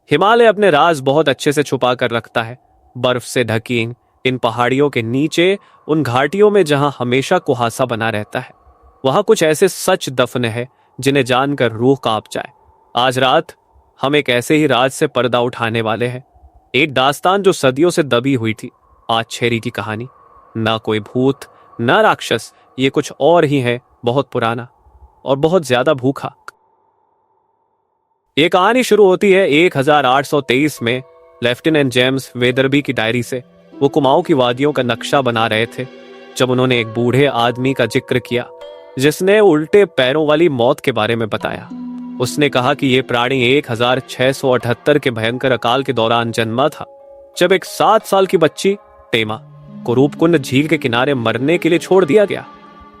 हिमालय अपने राज बहुत अच्छे से छुपा कर रखता है। बर्फ से ढकी इन पहाड़ियों के नीचे, उन घाटियों में जहां हमेशा कुहासा बना रहता है, वहां कुछ ऐसे सच दफन है जिन्हें जानकर रूह कांप जाए। आज रात हम एक ऐसे ही राज से पर्दा उठाने वाले हैं। एक दास्तान जो सदियों से दबी हुई थी। आज छेरी की कहानी, ना कोई भूत ना राक्षस, ये कुछ और ही है, बहुत पुराना और बहुत ज्यादा भूखा। ये कहानी शुरू होती है 1823 में लेफ्टिनेंट जेम्स वेदरबी की डायरी से। वो कुमाऊं की वादियों का नक्शा बना रहे थे जब उन्होंने एक बूढ़े आदमी का जिक्र किया जिसने उल्टे पैरों वाली मौत के बारे में बताया। उसने कहा कि यह प्राणी 1678 के भयंकर अकाल के दौरान जन्मा था, जब एक 7 साल की बच्ची टेमा को रूपकुंड झील के किनारे मरने के लिए छोड़ दिया गया।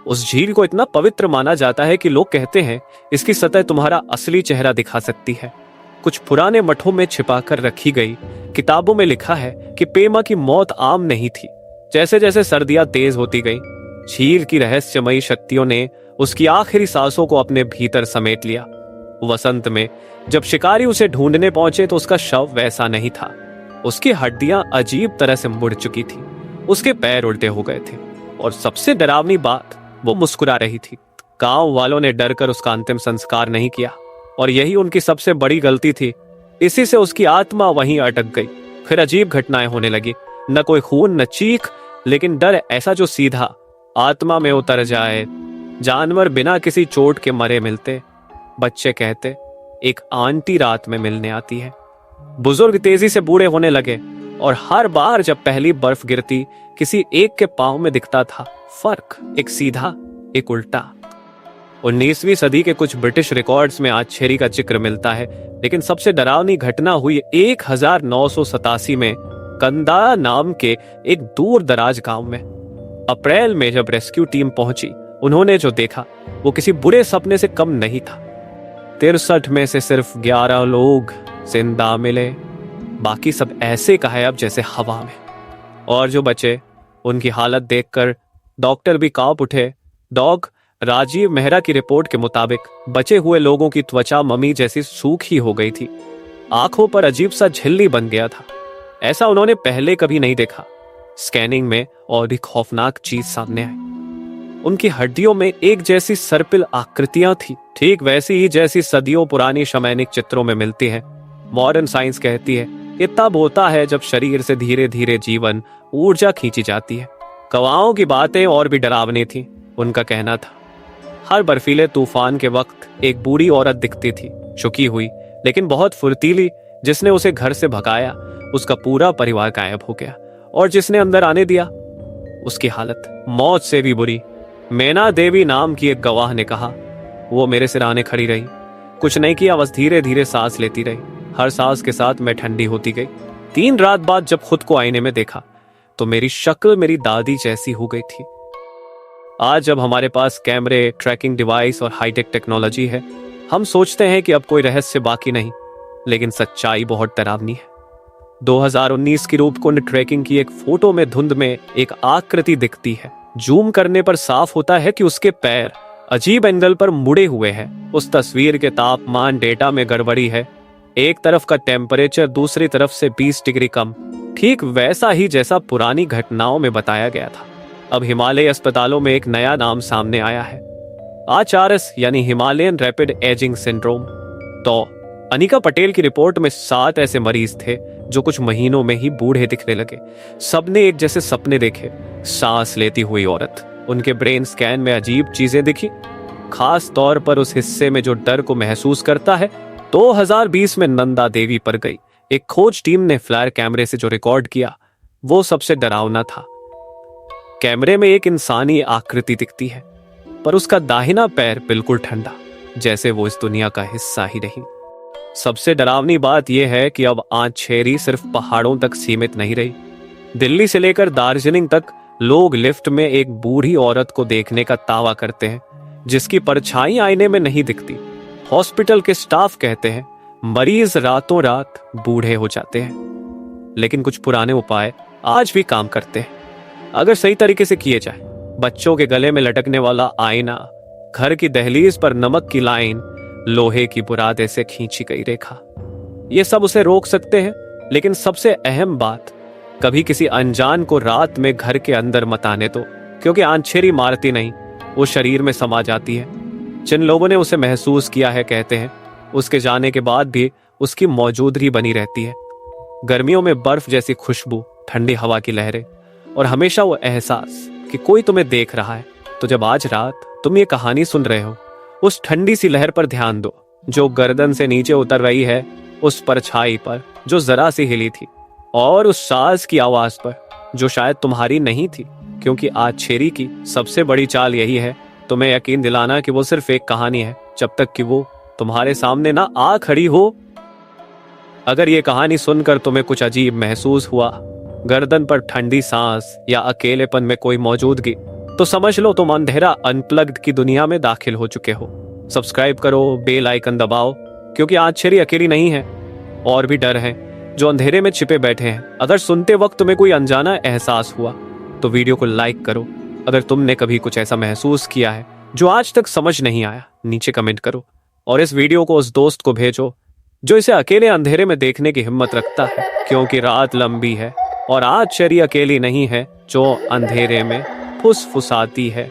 उस झील को इतना पवित्र माना जाता है कि लोग कहते हैं इसकी सतह तुम्हारा असली चेहरा दिखा सकती है। कुछ पुराने मठों में छिपा कर रखी गई किताबों में लिखा है कि पेमा की मौत आम नहीं थी। जैसे जैसे सर्दियां तेज होती गईं, झील की रहस्यमयी शक्तियों ने उसकी आखिरी सांसों को अपने भीतर समेट लिया। वसंत में जब शिकारी उसे ढूंढने पहुंचे तो उसका शव वैसा नहीं था। उसकी हड्डियां अजीब तरह से मुड़ चुकी थी, उसके पैर उल्टे हो गए थे और सबसे डरावनी बात, वो मुस्कुरा रही थी। गांव वालों ने डरकर उसका अंतिम संस्कार नहीं किया और यही उनकी सबसे बड़ी गलती थी। इसी से उसकी आत्मा वहीं अटक गई। फिर अजीब घटनाएं होने लगी, न कोई खून न चीख, लेकिन डर ऐसा जो सीधा आत्मा में उतर जाए। जानवर बिना किसी चोट के मरे मिलते, बच्चे कहते एक आंटी रात में मिलने आती है। बुजुर्ग तेजी से बूढ़े होने लगे और हर बार जब पहली बर्फ गिरती किसी एक के पांव में दिखता था फर्क, एक सीधा एक उल्टा। 19वीं सदी के कुछ ब्रिटिश रिकॉर्ड्स में आश्चर्य का जिक्र मिलता है, लेकिन सबसे डरावनी घटना हुई 1987 में कंदा नाम के एक दूर दराज गांव में। अप्रैल में जब रेस्क्यू टीम पहुंची, उन्होंने जो देखा वो किसी बुरे सपने से कम नहीं था। 63 में से सिर्फ 11 लोग जिंदा मिले, बाकी सब ऐसे गायब जैसे हवा में। और जो बचे उनकी हालत देखकर डॉक्टर भी कांप उठे। डॉग राजीव मेहरा की रिपोर्ट के मुताबिक बचे हुए लोगों की त्वचा मम्मी जैसी सूखी हो गई थी, आंखों पर अजीब सा झिल्ली बन गया था। ऐसा उन्होंने पहले कभी नहीं देखा। स्कैनिंग में और भी खौफनाक चीज सामने आई। उनकी हड्डियों में एक जैसी सर्पिल आकृतियां थी, ठीक वैसी ही जैसी सदियों पुरानी शमैनिक चित्रों में मिलती है। मॉडर्न साइंस कहती है ये तब होता है जब शरीर से धीरे धीरे जीवन ऊर्जा खींची जाती है। गवाहों की बातें और भी डरावनी थी। उनका कहना था हर बर्फीले तूफान के वक्त एक बूढ़ी औरत दिखती थी, झुकी हुई लेकिन बहुत फुर्तीली। जिसने उसे घर से भगाया उसका पूरा परिवार गायब हो गया और जिसने अंदर आने दिया उसकी हालत मौत से भी बुरी। मैना देवी नाम की एक गवाह ने कहा वो मेरे सिराने खड़ी रही, कुछ नहीं किया, बस धीरे धीरे सांस लेती रही। हर सांस के साथ मैं ठंडी होती गई। 3 रात बाद जब खुद को आईने में देखा तो मेरी शक्ल मेरी दादी जैसी हो गई थी। आज जब हमारे पास कैमरे, ट्रैकिंग डिवाइस और हाईटेक टेक्नोलॉजी है, हम सोचते हैं कि अब कोई रहस्य बाकी नहीं, लेकिन सच्चाई बहुत डरावनी है। 2019 की रूपकुंड ट्रैकिंग की एक फोटो में धुंध में एक आकृति दिखती है। जूम करने पर साफ होता है कि उसके पैर अजीब एंगल पर मुड़े हुए हैं। उस तस्वीर के तापमान डेटा में गड़बड़ी है। एक तरफ का टेम्परेचर दूसरी तरफ से 20 डिग्री कम, ठीक वैसा ही जैसा पुरानी घटनाओं में बताया गया था। अब हिमालय अस्पतालों में एक नया नाम सामने आया है, HRS यानी हिमालयन रैपिड एजिंग सिंड्रोम। तो अनिका पटेल की रिपोर्ट में 7 ऐसे मरीज थे जो कुछ महीनों में ही बूढ़े दिखने लगे। सबने एक जैसे सपने देखे, सांस लेती हुई औरत। उनके ब्रेन स्कैन में अजीब चीजें दिखी, खास तौर पर उस हिस्से में जो डर को महसूस करता है। 2020 में नंदा देवी पर गई एक खोज टीम ने फ्लैर कैमरे से जो रिकॉर्ड किया वो सबसे डरावना था। कैमरे में एक इंसानी आकृति दिखती है, पर उसका दाहिना पैर बिल्कुल ठंडा, जैसे वो इस दुनिया का हिस्सा ही नहीं। सबसे डरावनी बात यह है कि अब आंचेरी सिर्फ पहाड़ों तक सीमित नहीं रही। दिल्ली से लेकर दार्जिलिंग तक लोग लिफ्ट में एक बूढ़ी औरत को देखने का दावा करते हैं, जिसकी परछाई आईने में नहीं दिखती। हॉस्पिटल के स्टाफ कहते हैं मरीज रातों रात बूढ़े हो जाते हैं, लेकिन कुछ पुराने उपाय आज भी काम करते हैं अगर सही तरीके से किए जाए। बच्चों के गले में लटकने वाला आईना, घर की दहलीज पर नमक की लाइन, लोहे की बुरादे से खींची गई रेखा। ये सब उसे रोक सकते हैं, लेकिन सबसे अहम बात, कभी किसी अनजान को रात में घर के अंदर मत आने दो, क्योंकि आंछेरी मारती नहीं, वो शरीर में समा जाती है। जिन लोगों ने उसे महसूस किया है कहते हैं उसके जाने के बाद भी उसकी मौजूदगी बनी रहती है। गर्मियों में बर्फ जैसी खुशबू, ठंडी हवा की लहरें और हमेशा वो एहसास कि कोई तुम्हें देख रहा है। तो जब आज रात तुम ये कहानी सुन रहे हो, उस ठंडी सी लहर पर ध्यान दो जो गर्दन से नीचे उतर रही है, उस परछाई पर जो जरा सी हिली थी, और उस सांस की आवाज पर जो शायद तुम्हारी नहीं थी। क्योंकि आज छेरी की सबसे बड़ी चाल यही है, तुम्हें यकीन दिलाना कि वो सिर्फ एक कहानी है, जब तक कि वो तुम्हारे सामने ना आ खड़ी हो। अगर ये कहानी सुनकर तुम्हें कुछ अजीब महसूस हुआ, गर्दन पर ठंडी सांस या अकेलेपन में कोई मौजूदगी, तो समझ लो तुम अंधेरा अनप्लग्ड की दुनिया में दाखिल हो चुके हो। सब्सक्राइब करो, बेल आइकन दबाओ, क्योंकि आज छेरी अकेली नहीं है, और भी डर हैं जो अंधेरे में छिपे बैठे हैं। अगर सुनते वक्त तुम्हें कोई अनजाना एहसास हुआ तो वीडियो को लाइक करो। अगर तुमने कभी कुछ ऐसा महसूस किया है जो आज तक समझ नहीं आया, नीचे कमेंट करो, और इस वीडियो को उस दोस्त को भेजो जो इसे अकेले अंधेरे में देखने की हिम्मत रखता है। क्योंकि रात लंबी है और आज छेरी अकेली नहीं है जो अंधेरे में फुसफुसाती है।